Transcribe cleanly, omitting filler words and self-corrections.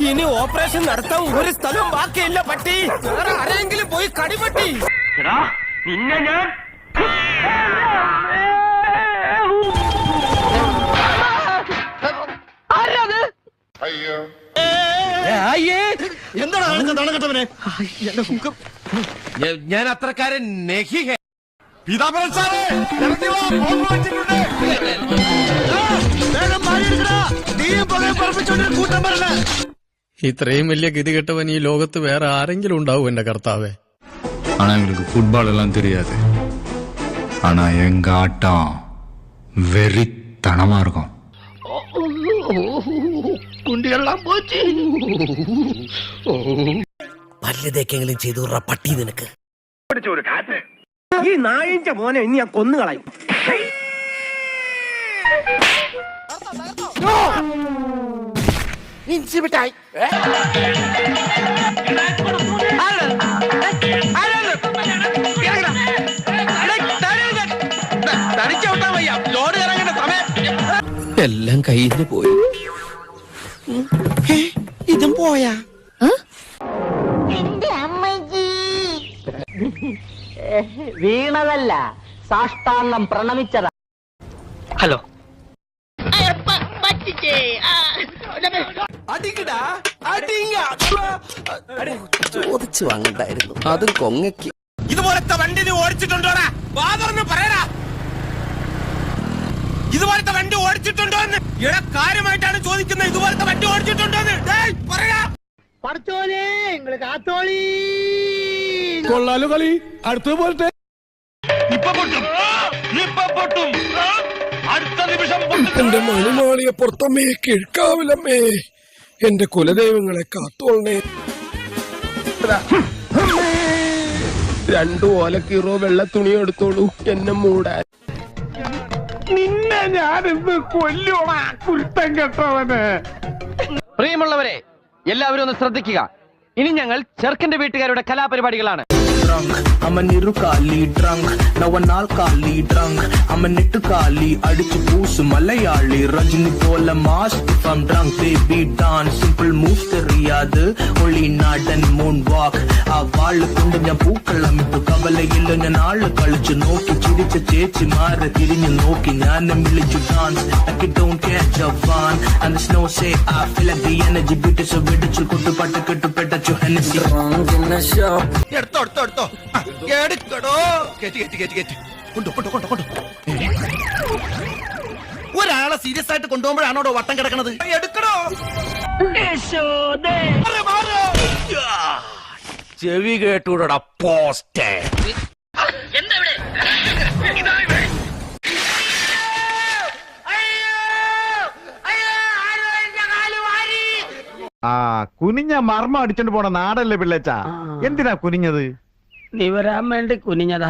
ഇനി ഓപ്പറേഷൻ നടത്താൻ ഒരു സ്ഥലം ബാക്കിയില്ല പട്ടി. വേറെ ആരെങ്കിലും പോയി കടിപട്ടി. നിന്നെ ഞാൻ എന്താണ് ഞാൻ അത്രക്കാരൻ ഇത്രയും വലിയ ഗതികെട്ടവൻ ഈ ലോകത്ത് വേറെ ആരെങ്കിലും ഉണ്ടാവും എന്റെ കർത്താവേ. ஆனா எங்களுக்கு ஃபுட்பால் எல்லாம் தெரியாது. ஆனா எங்க ஆட்டம் வெறித்தனமா இருக்கும். കുണ്ടിയെല്ലാം പോച്ച് പല്ലതേക്കെങ്കിലും ചെയ്തു പട്ടി നിനക്ക്. ഒരു കാറ്റ് ഈ നായിന്റെ മോനെ ഇനി ഞാൻ കൊന്നുകളയും. എല്ലാം കയ്യിൽ പോയി. ഇതും പോയാ വീണതല്ല, സാഷ്ടാംഗം പ്രണമിച്ചതാ. ഹലോ ചോദിച്ചു വാങ്ങണ്ടായിരുന്നു. അതും കൊങ്ങയ്ക്ക്. ഇതുപോലത്തെ വണ്ടി നീ ഓടിച്ചിട്ടുണ്ടോടാ? ഫാദറിന് പറയടാ. ഇതുപോലത്തെ വണ്ടി ഓടിച്ചിട്ടുണ്ടോ എന്ന്. ഇവിടെ കാര്യമായിട്ടാണ് ചോദിക്കുന്നത്. ഇതുപോലത്തെ വണ്ടി ഓടിച്ചിട്ടുണ്ടോ എന്ന് പറയാ. പഠിച്ചോലേ നിങ്ങള് കാത്തോളി. കൊള്ളാലോ കളി. അടുത്ത പോലത്തെ ഇപ്പൊ പൊട്ടും, ഇപ്പൊ പൊട്ടും, അടുത്ത നിമിഷം പൊട്ടും. എന്റെ മണിമാളിയെ പുറത്തമ്മേ കിഴക്കാവിലമ്മേ, എന്റെ കുലദൈവങ്ങളെ കാത്തോളണേ. 2 ഓലക്കീറോ വെള്ള തുണി എടുത്തോളൂ എന്നെ മൂടാൻ. നിന്നെ ഞാനിന്ന് കൊല്ലുവാ കുരുത്തം കെട്ടവന്. പ്രിയമുള്ളവരെ, എല്ലാവരും ഒന്ന് ശ്രദ്ധിക്കുക. ഇനി ഞങ്ങൾ ചെറുക്കന്റെ വീട്ടുകാരുടെ കലാപരിപാടികളാണ്. I'm a nirukali drunk, now an alkali drunk. I'm a nittukali, adichu poosu malayali. Rajini pola mask if I'm drunk, baby dance, simple moves theriyadu. Only nadan moonwalk. ആ വാള് കൊണ്ട് ഞാൻ പൂക്കളം ഇട്ടു. കവലയില്ല ഞാൻ ആള് കളിച്ചു നോക്കി. ചിരിച്ച ചേച്ചിമാരെ തിരിഞ്ഞു നോക്കി. ഞാനും വിളിച്ചു dance like it don't catch a fun. And the snow say I feel like the energy beat so വെടിച്ചു കൊട്ടുപാട്ട് കെട്ടുപെട്ടു Hennessy. എടുത്തോ എടുത്തോ എടുത്തോ. എടുക്കടോ. ഒരാളെ സീരിയസ് ആയിട്ട് കൊണ്ടുപോകുമ്പോഴാണോ വട്ടം കിടക്കണത്? എടുക്കടോ. ചെവി കേട്ടൂടാ പോസ്റ്റ്. കുനിഞ്ഞ മർമ്മം അടിച്ചോണ്ട് പോണ നാടല്ലേ പിള്ളേച്ചാ? എന്തിനാ കുനിഞ്ഞത്? നീ വരാൻ വേണ്ടി കുനിഞ്ഞതാ.